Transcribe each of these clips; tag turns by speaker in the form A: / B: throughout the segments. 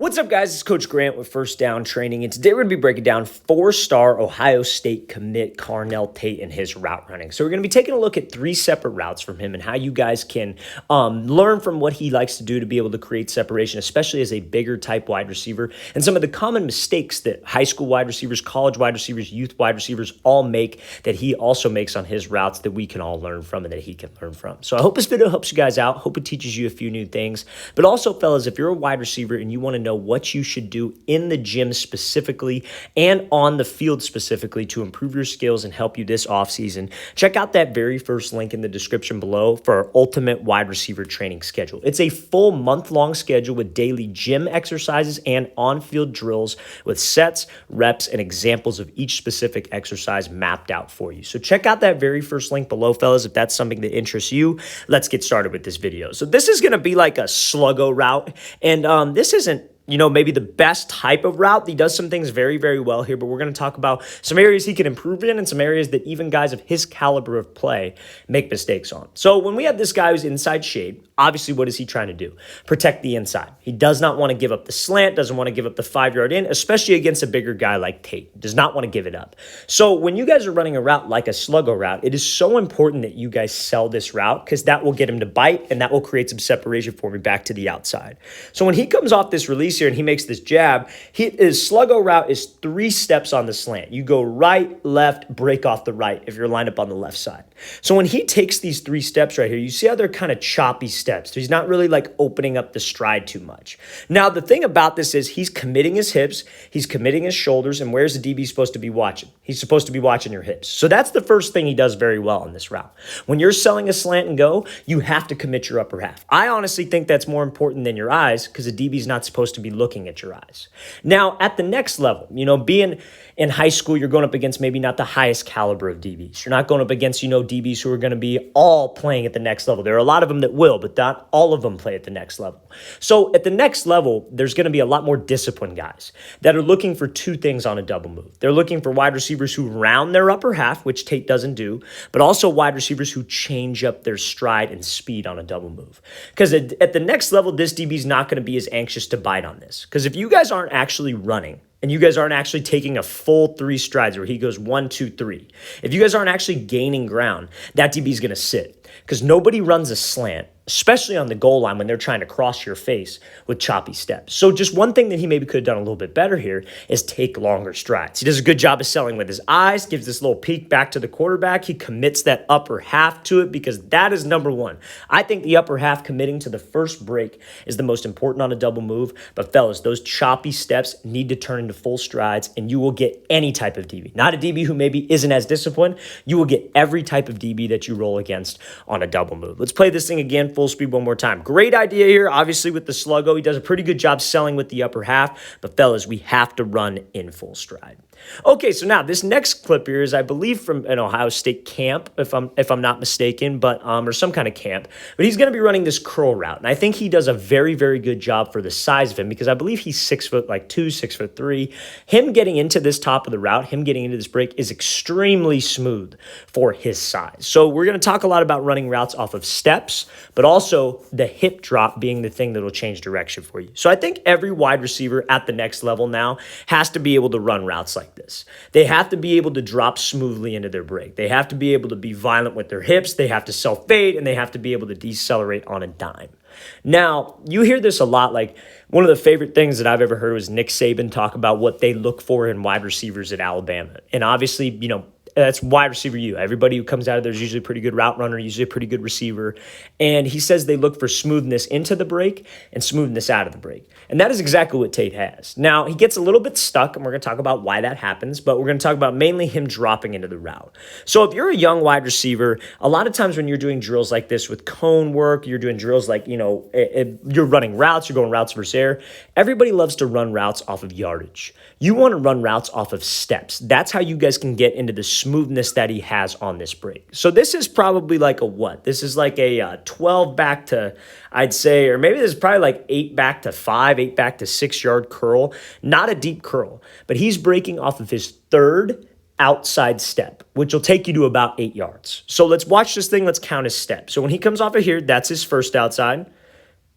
A: What's up, guys? It's Coach Grant with First Down Training, and today we're going to be breaking down four-star Ohio State commit CARNELL TATE and his route running. So we're going to be taking a look at three separate routes from him and how you guys can learn from what he likes to do to be able to create separation, especially as a bigger type wide receiver, and some of the common mistakes that high school wide receivers, college wide receivers, youth wide receivers all make that he also makes on his routes that we can all learn from and that he can learn from. So I hope this video helps you guys out. Hope it teaches you a few new things. But also, fellas, if you're a wide receiver and you want to know what you should do in the gym specifically and on the field specifically to improve your skills and help you this offseason, check out that very first link in the description below for our ultimate wide receiver training schedule. It's a full month-long schedule with daily gym exercises and on-field drills with sets, reps, and examples of each specific exercise mapped out for you. So check out that very first link below, fellas, if that's something that interests you. Let's get started with this video. So this is going to be like a Sluggo route, and this isn't maybe the best type of route. He does some things very, very well here, but we're going to talk about some areas he can improve in and some areas that even guys of his caliber of play make mistakes on. So when we have this guy who's inside shade, obviously what is he trying to do? Protect the inside. He does not want to give up the slant, doesn't want to give up the 5-yard in, especially against a bigger guy like Tate. Does not want to give it up. So when you guys are running a route like a Sluggo route, it is so important that you guys sell this route because that will get him to bite and that will create some separation for me back to the outside. So when he comes off this release here and he makes this jab, his Sluggo route is 3 steps on the slant. You go right, left, break off the right if you're lined up on the left side. So when he takes these 3 steps right here, you see how they're kind of choppy steps. So he's not really like opening up the stride too much. Now, the thing about this is he's committing his hips, he's committing his shoulders, and where's the DB supposed to be watching? He's supposed to be watching your hips. So that's the first thing he does very well on this route. When you're selling a slant and go, you have to commit your upper half. I honestly think that's more important than your eyes because the DB's not supposed to be looking at your eyes. Now, at the next level, being in high school, you're going up against maybe not the highest caliber of DBs. You're not going up against, DBs who are going to be all playing at the next level. There are a lot of them that will, but not all of them play at the next level. So at the next level, there's going to be a lot more disciplined guys that are looking for 2 things on a double move. They're looking for wide receivers who round their upper half, which Tate doesn't do, but also wide receivers who change up their stride and speed on a double move. Because at the next level, this DB is not going to be as anxious to bite on this. Because if you guys aren't actually running, and you guys aren't actually taking a full 3 strides where he goes 1, 2, 3. If you guys aren't actually gaining ground, that DB is going to sit because nobody runs a slant, especially on the goal line when they're trying to cross your face with choppy steps. So just one thing that he maybe could have done a little bit better here is take longer strides. He does a good job of selling with his eyes, gives this little peek back to the quarterback. He commits that upper half to it because that is number one. I think the upper half committing to the first break is the most important on a double move. But fellas, those choppy steps need to turn into full strides and you will get any type of DB. Not a DB who maybe isn't as disciplined. You will get every type of DB that you roll against on a double move. Let's play this thing again full speed one more time. Great idea here, obviously, with the Sluggo. He does a pretty good job selling with the upper half, but fellas, we have to run in full stride. Okay, so now this next clip here is, I believe, from an Ohio State camp, if I'm not mistaken, but or some kind of camp. But he's going to be running this curl route, and I think he does a very, very good job for the size of him because I believe he's 6'2", 6'3". Him getting into this top of the route, him getting into this break is extremely smooth for his size. So we're going to talk a lot about running routes off of steps, but also the hip drop being the thing that will change direction for you. So I think every wide receiver at the next level now has to be able to run routes like this. They have to be able to drop smoothly into their break. They have to be able to be violent with their hips. They have to self-fade, and they have to be able to decelerate on a dime. Now, you hear this a lot. Like, one of the favorite things that I've ever heard was Nick Saban talk about what they look for in wide receivers at Alabama. And obviously, that's wide receiver you. Everybody who comes out of there is usually a pretty good route runner, usually a pretty good receiver. And he says they look for smoothness into the break and smoothness out of the break. And that is exactly what Tate has. Now, he gets a little bit stuck, and we're going to talk about why that happens, but we're going to talk about mainly him dropping into the route. So if you're a young wide receiver, a lot of times when you're doing drills like this with cone work, you're doing drills like, you're running routes, you're going routes versus air, everybody loves to run routes off of yardage. You want to run routes off of steps. That's how you guys can get into the smoothness that he has on this break. So this is probably like a what? This is like a 12 back to, I'd say, or maybe this is probably like 8 back to 5, 8 back to 6-yard curl. Not a deep curl, but he's breaking off of his 3rd outside step, which will take you to about 8 yards. So let's watch this thing. Let's count his steps. So when he comes off of here, that's his first outside.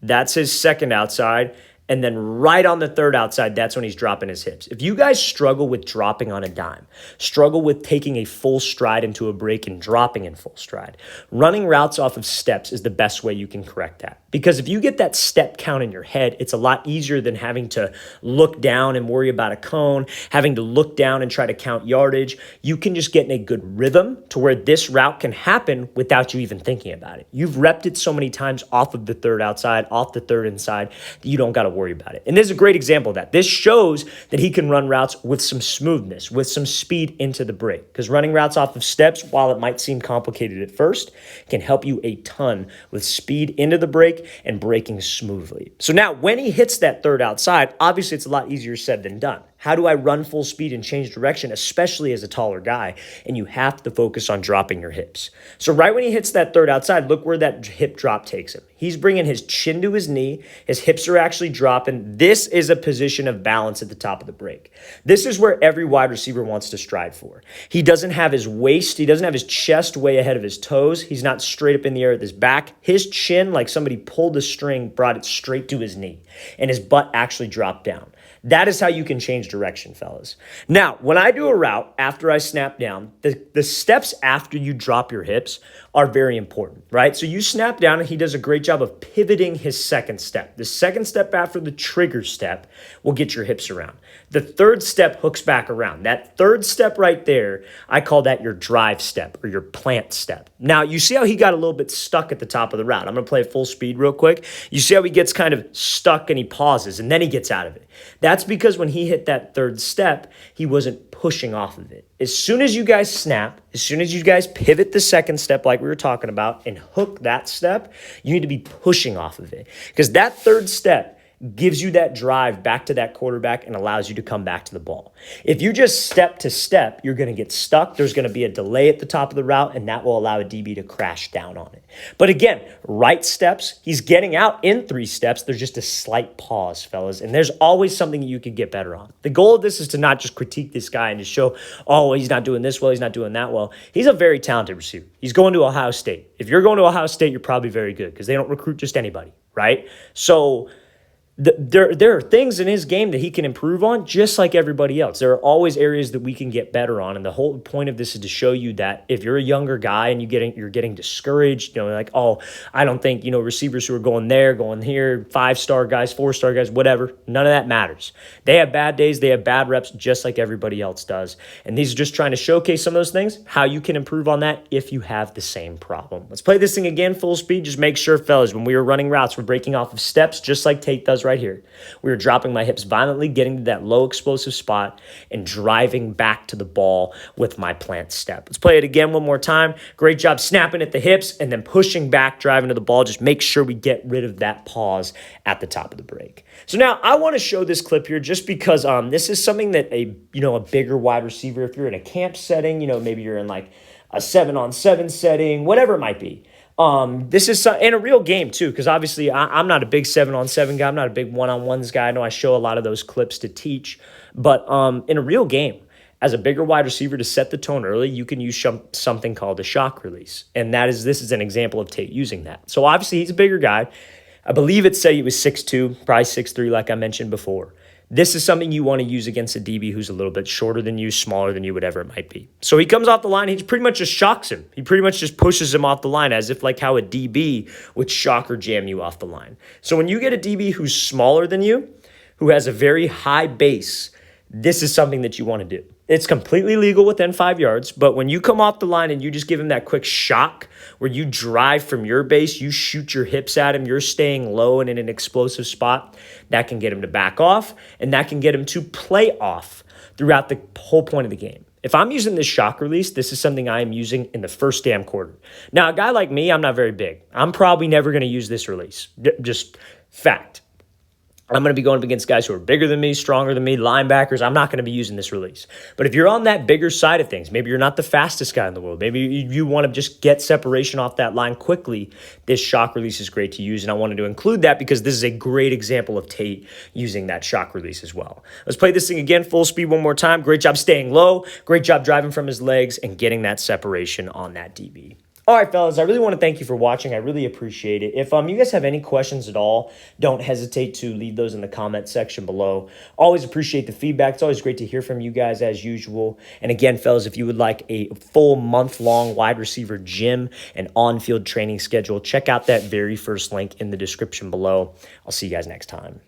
A: That's his second outside. And then right on the third outside, that's when he's dropping his hips. If you guys struggle with dropping on a dime, struggle with taking a full stride into a break and dropping in full stride, running routes off of steps is the best way you can correct that. Because if you get that step count in your head, it's a lot easier than having to look down and worry about a cone, having to look down and try to count yardage. You can just get in a good rhythm to where this route can happen without you even thinking about it. You've repped it so many times off of the third outside, off the third inside, that you don't got to worry about it. And this is a great example of that. This shows that he can run routes with some smoothness, with some speed into the break. Because running routes off of steps, while it might seem complicated at first, can help you a ton with speed into the break and breaking smoothly. So now when he hits that third outside, obviously it's a lot easier said than done. How do I run full speed and change direction, especially as a taller guy? And you have to focus on dropping your hips. So right when he hits that third outside, look where that hip drop takes him. He's bringing his chin to his knee. His hips are actually dropping. This is a position of balance at the top of the break. This is where every wide receiver wants to strive for. He doesn't have his waist. He doesn't have his chest way ahead of his toes. He's not straight up in the air with his back. His chin, like somebody pulled a string, brought it straight to his knee. And his butt actually dropped down. That is how you can change direction, fellas. Now, when I do a route after I snap down, the steps after you drop your hips are very important, right? So you snap down and he does a great job of pivoting his second step. The second step after the trigger step will get your hips around. The third step hooks back around. That third step right there, I call that your drive step or your plant step. Now, you see how he got a little bit stuck at the top of the route. I'm going to play full speed real quick. You see how he gets kind of stuck and he pauses and then he gets out of it. That's because when he hit that third step, he wasn't pushing off of it. As soon as you guys snap, as soon as you guys pivot the second step like we were talking about and hook that step, you need to be pushing off of it. Because that third step gives you that drive back to that quarterback and allows you to come back to the ball. If you just step to step, you're going to get stuck. There's going to be a delay at the top of the route, and that will allow a DB to crash down on it. But again, right steps, he's getting out in 3 steps. There's just a slight pause, fellas, and there's always something you could get better on. The goal of this is to not just critique this guy and just show, oh, he's not doing this well, he's not doing that well. He's a very talented receiver. He's going to Ohio State. If you're going to Ohio State, you're probably very good because they don't recruit just anybody, right? So there are things in his game that he can improve on just like everybody else. There are always areas that we can get better on. And the whole point of this is to show you that if you're a younger guy and you're getting discouraged, like, oh, I don't think, receivers who are going there, going here, 5-star guys, 4-star guys, whatever, none of that matters. They have bad days. They have bad reps just like everybody else does. And these are just trying to showcase some of those things, how you can improve on that if you have the same problem. Let's play this thing again, full speed. Just make sure, fellas, when we are running routes, we're breaking off of steps just like Tate does right here. We were dropping my hips violently, getting to that low explosive spot, and driving back to the ball with my plant step. Let's play it again one more time. Great job snapping at the hips and then pushing back, driving to the ball. Just make sure we get rid of that pause at the top of the break. So now I want to show this clip here just because this is something that a bigger wide receiver, if you're in a camp setting, maybe you're in like a 7-on-7 setting, whatever it might be. This is in a real game too, because obviously I'm not a big 7-on-7 guy. I'm not a big 1-on-1s guy. I know I show a lot of those clips to teach, but in a real game, as a bigger wide receiver to set the tone early, you can use something called a shock release, and this is an example of Tate using that. So obviously he's a bigger guy. I believe it said he was 6'2", probably 6'3", like I mentioned before. This is something you want to use against a DB who's a little bit shorter than you, smaller than you, whatever it might be. So he comes off the line, he pretty much just shocks him. He pretty much just pushes him off the line as if like how a DB would shock or jam you off the line. So when you get a DB who's smaller than you, who has a very high base, this is something that you want to do. It's completely legal within 5 yards, but when you come off the line and you just give him that quick shock where you drive from your base, you shoot your hips at him, you're staying low and in an explosive spot, that can get him to back off, and that can get him to play off throughout the whole point of the game. If I'm using this shock release, this is something I am using in the first damn quarter. Now, a guy like me, I'm not very big. I'm probably never going to use this release. Just fact. I'm going to be going up against guys who are bigger than me, stronger than me, linebackers. I'm not going to be using this release. But if you're on that bigger side of things, maybe you're not the fastest guy in the world, maybe you want to just get separation off that line quickly, this shock release is great to use. And I wanted to include that because this is a great example of Tate using that shock release as well. Let's play this thing again, full speed one more time. Great job staying low. Great job driving from his legs and getting that separation on that DB. All right, fellas, I really want to thank you for watching. I really appreciate it. If you guys have any questions at all, don't hesitate to leave those in the comment section below. Always appreciate the feedback. It's always great to hear from you guys as usual. And again, fellas, if you would like a full month-long wide receiver gym and on-field training schedule, check out that very first link in the description below. I'll see you guys next time.